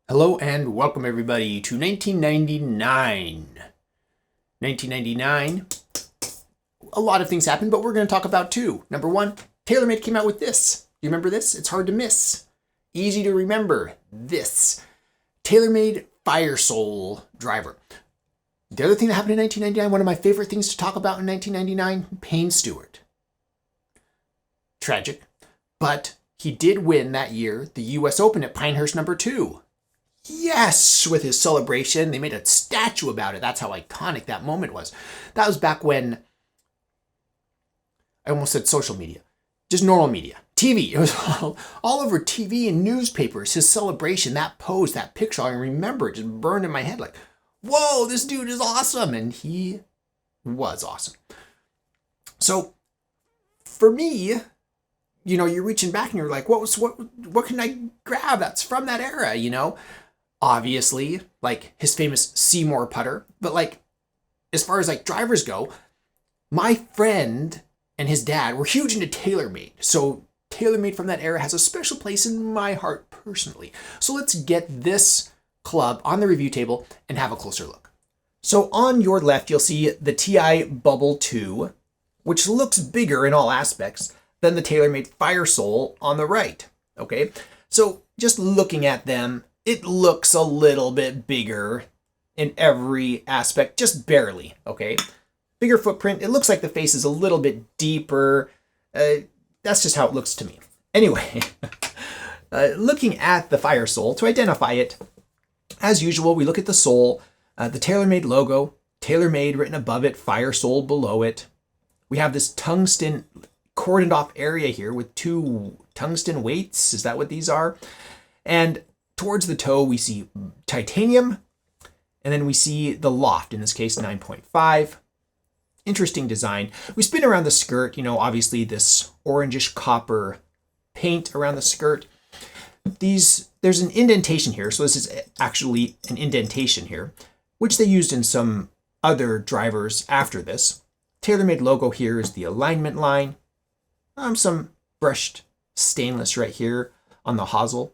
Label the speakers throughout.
Speaker 1: Hello and welcome everybody to 1999. 1999, a lot of things happened, but we're going to talk about two. Number one, Taylormade came out with this. You remember this? It's hard to miss. Easy to remember. This. Taylormade Firesole driver. The other thing that happened in 1999, one of my favorite things to talk about in 1999, Payne Stewart. Tragic, but he did win that year the US Open at Pinehurst number 2. Yes, with his celebration. They made a statue about it. That's how iconic that moment was. That was back when, I almost said social media, just normal media. TV. It was all over TV and newspapers. His celebration, that pose, that picture, I remember it just burned in my head like, whoa, this dude is awesome. And he was awesome. So for me, you're reaching back and you're like, what can I grab that's from that era, Obviously, like his famous Seymour putter, but like as far as like drivers go, my friend and his dad were huge into Taylormade. So Taylormade from that era has a special place in my heart personally. So let's get this club on the review table and have a closer look. So on your left, you'll see the TI Bubble 2, which looks bigger in all aspects than the Taylormade Firesole on the right. Okay, so just looking at them, it looks a little bit bigger in every aspect, just barely, okay? Bigger footprint. It looks like the face is a little bit deeper. That's just how it looks to me. Anyway, looking at the Firesole, to identify it, as usual, we look at the sole, the Taylormade logo, Taylormade written above it, Firesole below it. We have this tungsten cordoned off area here with 2 tungsten weights. Is that what these are? And towards the toe, we see titanium, and then we see the loft, in this case, 9.5. Interesting design. We spin around the skirt, obviously this orangish copper paint around the skirt. There's an indentation here, so this is actually an indentation here, which they used in some other drivers after this. Taylormade logo here is the alignment line. Some brushed stainless right here on the hosel.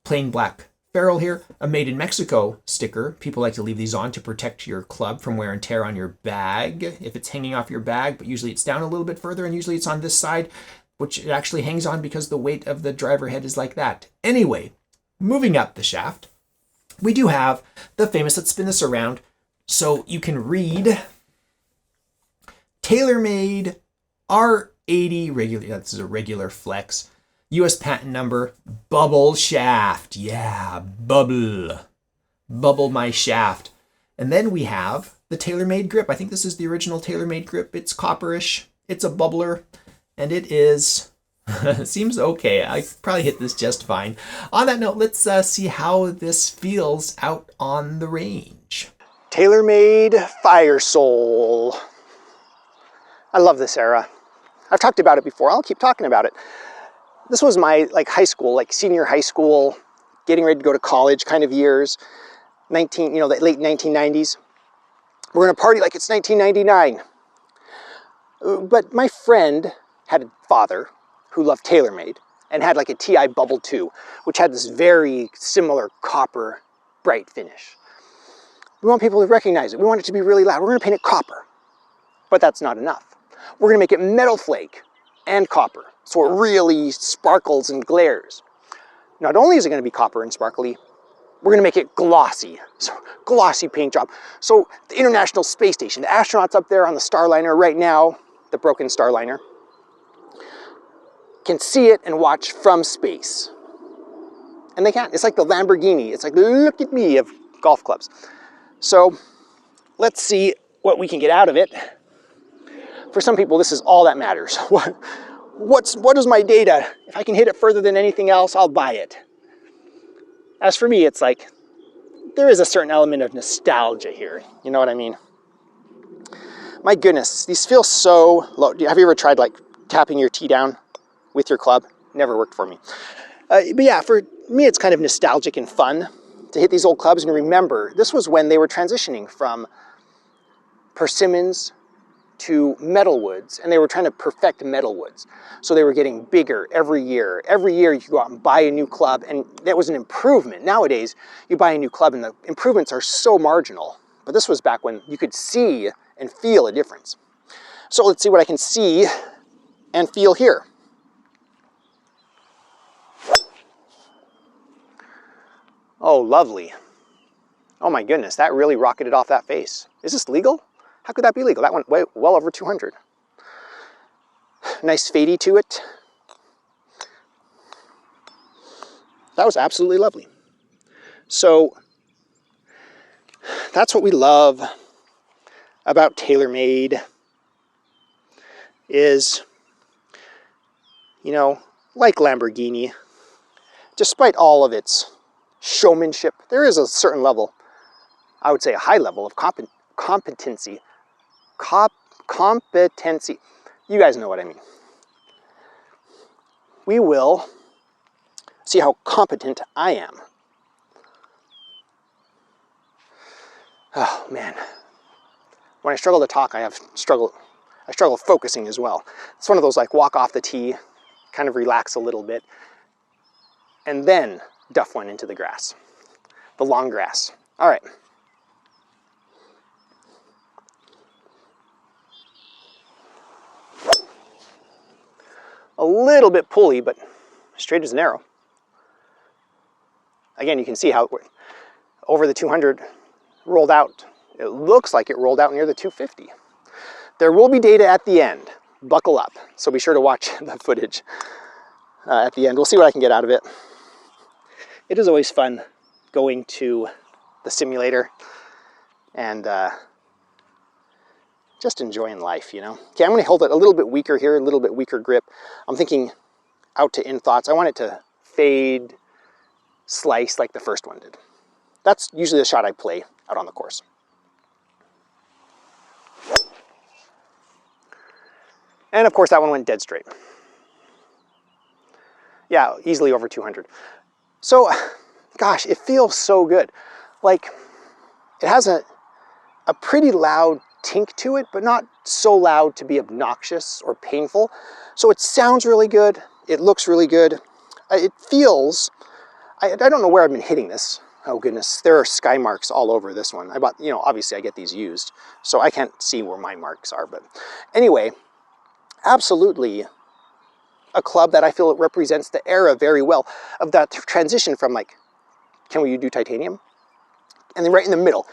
Speaker 1: Plain black ferrule here, a Made in Mexico sticker. People like to leave these on to protect your club from wear and tear on your bag if it's hanging off your bag, but usually it's down a little bit further, and usually it's on this side, which it actually hangs on because the weight of the driver head is like that. Anyway, moving up the shaft, we do have the famous, let's spin this around so you can read, Taylormade R80 regular, this is a regular flex, US patent number, bubble shaft. Yeah, bubble my shaft. And then we have the Taylormade grip. I think this is the original Taylormade grip. It's copperish. It's a bubbler. And it is, seems okay. I probably hit this just fine. On that note, let's see how this feels out on the range.
Speaker 2: Taylormade Firesole. I love this era. I've talked about it before. I'll keep talking about it. This was my high school, senior high school, getting ready to go to college kind of years, the late 1990s. We're going to party like it's 1999. But my friend had a father who loved Taylormade and had like a TI Bubble 2, which had this very similar copper bright finish. We want people to recognize it. We want it to be really loud. We're going to paint it copper, but that's not enough. We're going to make it metal flake and copper, so it really sparkles and glares. Not only is it going to be copper and sparkly, we're going to make it glossy. So glossy paint job. So the International Space Station, the astronauts up there on the Starliner right now, the broken Starliner, can see it and watch from space. And they can. It's like the Lamborghini. It's like, look at me, of golf clubs. So let's see what we can get out of it. For some people, this is all that matters. What is my data? If I can hit it further than anything else, I'll buy it. As for me, it's like, there is a certain element of nostalgia here. You know what I mean? My goodness, these feel so low. Have you ever tried tapping your tee down with your club? Never worked for me. But yeah, for me, it's kind of nostalgic and fun to hit these old clubs and remember, this was when they were transitioning from persimmons to metal woods, and they were trying to perfect metal woods. So they were getting bigger every year. Every year you go out and buy a new club, and that was an improvement. Nowadays, you buy a new club and the improvements are so marginal. But this was back when you could see and feel a difference. So let's see what I can see and feel here. Oh, lovely. Oh my goodness, that really rocketed off that face. Is this legal? How could that be legal? That went well over 200. Nice fadey to it. That was absolutely lovely. So that's what we love about Taylormade is, you know, like Lamborghini, despite all of its showmanship, there is a certain level, I would say a high level of competency. Competency. You guys know what I mean. We will see how competent I am. Oh man. When I struggle to talk, I struggle focusing as well. It's one of those like walk off the tee, kind of relax a little bit, and then duff one into the grass, the long grass. All right. A little bit pulley, but straight as an arrow. Again, you can see how over the 200 rolled out. It looks like it rolled out near the 250. There will be data at the end. Buckle up. So be sure to watch the footage at the end. We'll see what I can get out of it. It is always fun going to the simulator and just enjoying life, you know. Okay, I'm going to hold it a little bit weaker here, a little bit weaker grip. I'm thinking out to in thoughts. I want it to fade, slice like the first one did. That's usually the shot I play out on the course. And of course that one went dead straight. Yeah, easily over 200. So, gosh, it feels so good. Like, it has a pretty loud tink to it, but not so loud to be obnoxious or painful. So it sounds really good. It looks really good. It feels, I don't know where I've been hitting this. Oh goodness, there are sky marks all over this one. I bought, you know, obviously I get these used, so I can't see where my marks are. But anyway, absolutely a club that I feel it represents the era very well of that transition from like, can we do titanium? And then right in the middle,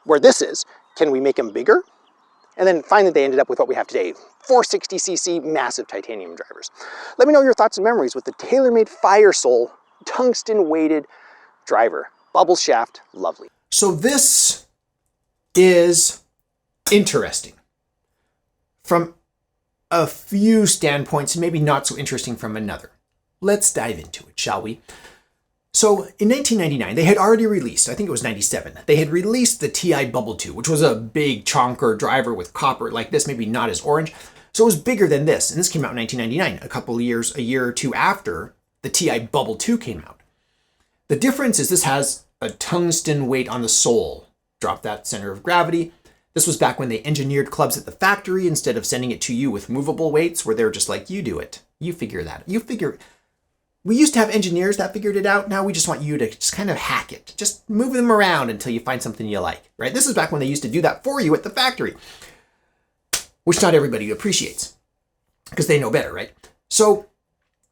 Speaker 2: where this is, can we make them bigger? And then finally they ended up with what we have today, 460cc massive titanium drivers. Let me know your thoughts and memories with the Taylormade Firesole tungsten weighted driver. Bubble shaft, lovely.
Speaker 1: So this is interesting from a few standpoints, maybe not so interesting from another. Let's dive into it, shall we? So in 1999, they had already released, I think it was 97, they had released the TI Bubble 2, which was a big chonker driver with copper like this, maybe not as orange. So it was bigger than this, and this came out in 1999, a year or two after the TI Bubble 2 came out. The difference is this has a tungsten weight on the sole. Drop that center of gravity. This was back when they engineered clubs at the factory instead of sending it to you with movable weights where they're just like, you do it. You figure that. We used to have engineers that figured it out. Now we just want you to just kind of hack it. Just move them around until you find something you like, right? This is back when they used to do that for you at the factory, which not everybody appreciates because they know better, right? So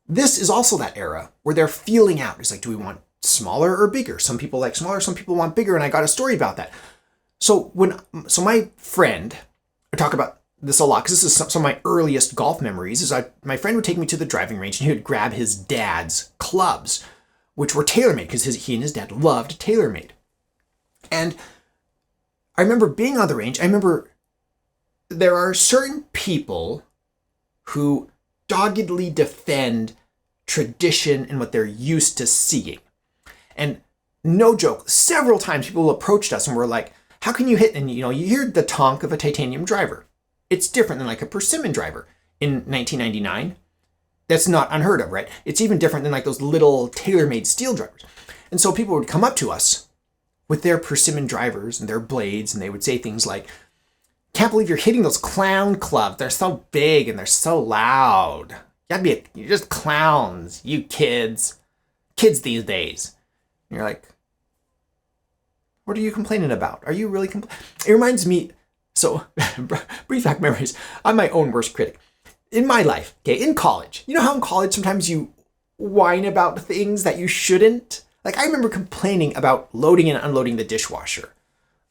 Speaker 1: this is also that era where they're feeling out. It's like, do we want smaller or bigger? Some people like smaller, some people want bigger, and I got a story about that. So my friend, I talk about this a lot because this is some of my earliest golf memories, is my friend would take me to the driving range and he would grab his dad's clubs, which were Taylormade because he and his dad loved Taylormade. And I remember being on the range, I remember there are certain people who doggedly defend tradition and what they're used to seeing. And no joke, several times people approached us and were like, how can you hit? And you hear the tonk of a titanium driver. It's different than like a persimmon driver in 1999. That's not unheard of, right? It's even different than like those little Taylormade steel drivers. And so people would come up to us with their persimmon drivers and their blades, and they would say things like, Can't believe you're hitting those clown clubs. They're so big and they're so loud. You're just clowns, you kids. Kids these days. And you're like, what are you complaining about? Are you really It reminds me, so brief back memories. I'm my own worst critic. In my life, okay, in college, you know how in college sometimes you whine about things that you shouldn't? Like I remember complaining about loading and unloading the dishwasher.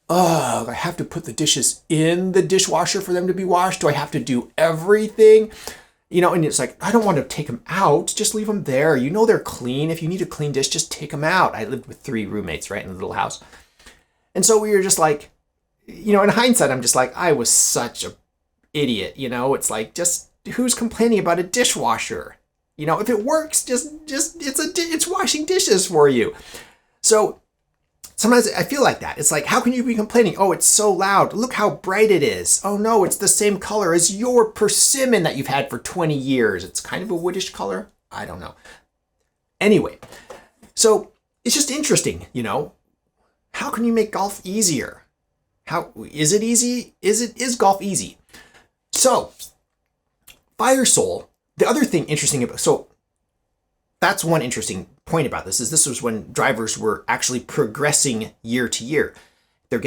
Speaker 1: Oh, I have to put the dishes in the dishwasher for them to be washed? Do I have to do everything? You know, and it's like, I don't want to take them out. Just leave them there. You know they're clean. If you need a clean dish, just take them out. I lived with 3 roommates, right, in a little house. And so we were just like, you know, in hindsight, I'm just like, I was such a idiot, you know? It's like, just who's complaining about a dishwasher? You know, if it works, just it's washing dishes for you. So sometimes I feel like that. It's like, how can you be complaining? Oh, it's so loud. Look how bright it is. Oh no, it's the same color as your persimmon that you've had for 20 years. It's kind of a woodish color. I don't know. Anyway, so it's just interesting, you know, how can you make golf easier? How is it easy? Is golf easy? So Firesole, the other thing interesting about, so that's one interesting point about this is this was when drivers were actually progressing year to year. They're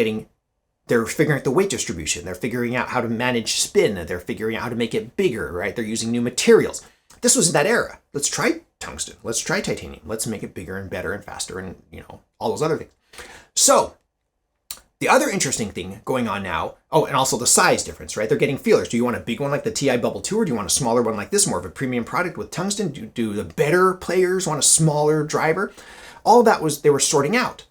Speaker 1: figuring out the weight distribution. They're figuring out how to manage spin. They're figuring out how to make it bigger, right? They're using new materials. This was in that era. Let's try tungsten. Let's try titanium. Let's make it bigger and better and faster and, you know, all those other things. So the other interesting thing going on now, oh, and also the size difference, right? They're getting feelers. Do you want a big one like the TI Bubble 2 or do you want a smaller one like this, more of a premium product with tungsten? Do the better players want a smaller driver? All that they were sorting out.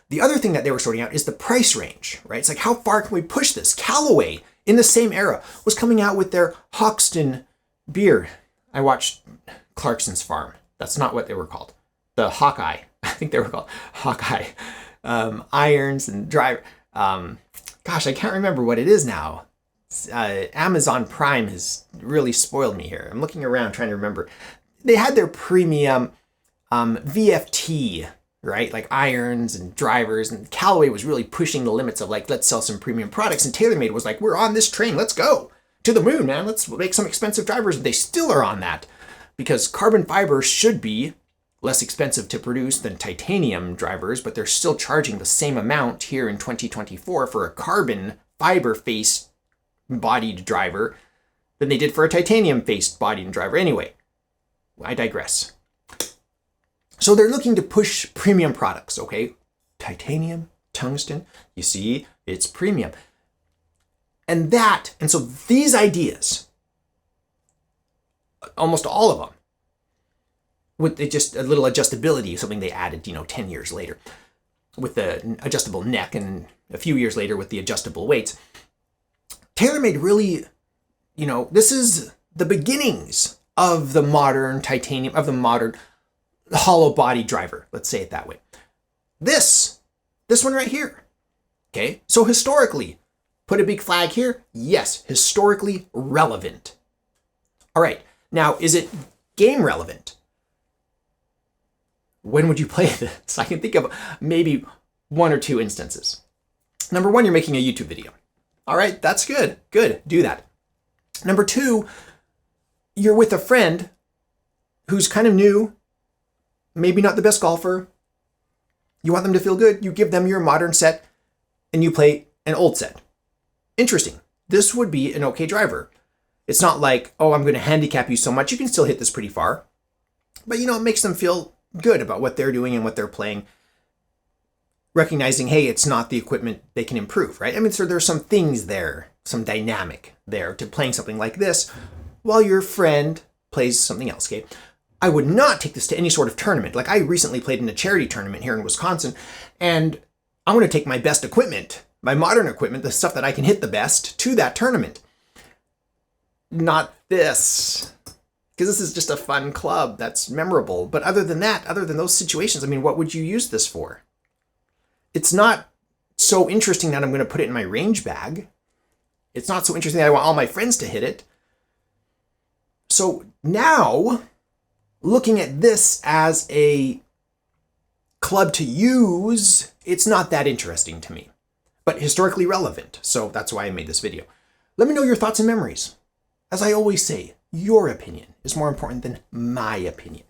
Speaker 1: The other thing that they were sorting out is the price range, right? It's like, how far can we push this? Callaway, in the same era, was coming out with their Tungsten beer. I watched Clarkson's Farm. That's not what they were called. The Hawkeye. I think they were called Hawkeye. Irons and driver. Gosh, I can't remember what it is now. Amazon Prime has really spoiled me here. I'm looking around trying to remember. They had their premium VFT, right? Like irons and drivers, and Callaway was really pushing the limits of like, let's sell some premium products. And Taylormade was like, we're on this train. Let's go to the moon, man. Let's make some expensive drivers. They still are on that because carbon fiber should be less expensive to produce than titanium drivers, but they're still charging the same amount here in 2024 for a carbon fiber face bodied driver than they did for a titanium faced bodied driver. Anyway, I digress. So they're looking to push premium products, okay? Titanium, tungsten, you see, it's premium. And so these ideas, almost all of them, with just a little adjustability, something they added, 10 years later, with the adjustable neck and a few years later with the adjustable weights. Taylormade really, this is the beginnings of the modern titanium, of the modern hollow body driver. Let's say it that way. This one right here. Okay. So historically, put a big flag here. Yes. Historically relevant. All right. Now, is it game relevant? When would you play this? I can think of maybe 1 or 2 instances. Number 1, you're making a YouTube video. All right, that's good. Good, do that. Number 2, you're with a friend who's kind of new, maybe not the best golfer. You want them to feel good. You give them your modern set and you play an old set. Interesting. This would be an okay driver. It's not like, oh, I'm going to handicap you so much. You can still hit this pretty far. But, it makes them feel good about what they're doing and what they're playing, recognizing, hey, it's not the equipment, they can improve, right? I mean, so there's some things there, some dynamic there to playing something like this while your friend plays something else, okay? I would not take this to any sort of tournament. Like I recently played in a charity tournament here in Wisconsin, and I want to take my best equipment, my modern equipment, the stuff that I can hit the best, to that tournament. Not this. Because this is just a fun club that's memorable. But other than that, other than those situations, I mean, what would you use this for? It's not so interesting that I'm going to put it in my range bag. It's not so interesting that I want all my friends to hit it. So now, looking at this as a club to use, it's not that interesting to me. but historically relevant. So that's why I made this video. Let me know your thoughts and memories. As I always say, your opinion is more important than my opinion.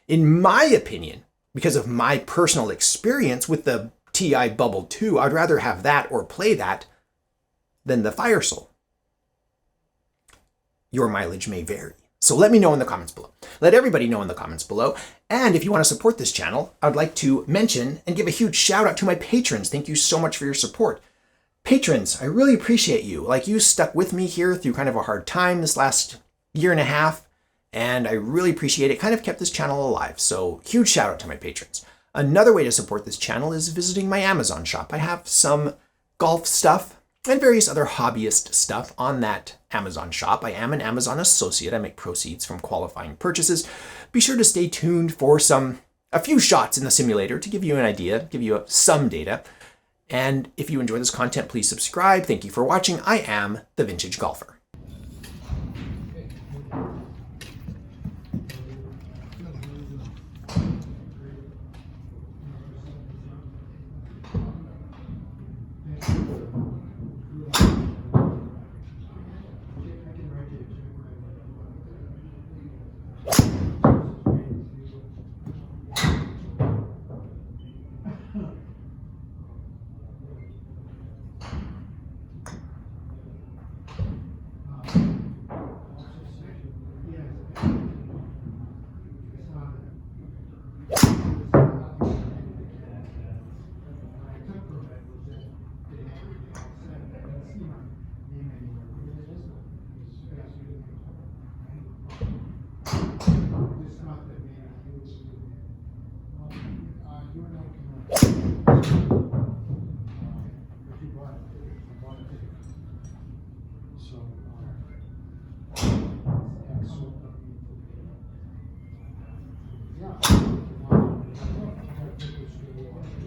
Speaker 1: In my opinion, because of my personal experience with the TI Bubble 2, I'd rather have that or play that than the Firesole. Your mileage may vary. So let me know in the comments below. Let everybody know in the comments below. And if you want to support this channel, I'd like to mention and give a huge shout out to my patrons. Thank you so much for your support. Patrons, I really appreciate you. Like, you stuck with me here through kind of a hard time this last year and a half, and I really appreciate it. Kind of kept this channel alive. So huge shout out to my patrons. Another way to support this channel is visiting my Amazon shop. I have some golf stuff and various other hobbyist stuff on that Amazon shop. I am an Amazon associate. I make proceeds from qualifying purchases. Be sure to stay tuned for a few shots in the simulator to give you an idea, give you some data. And if you enjoy this content, please subscribe. Thank you for watching. I am the Vintage Golfer.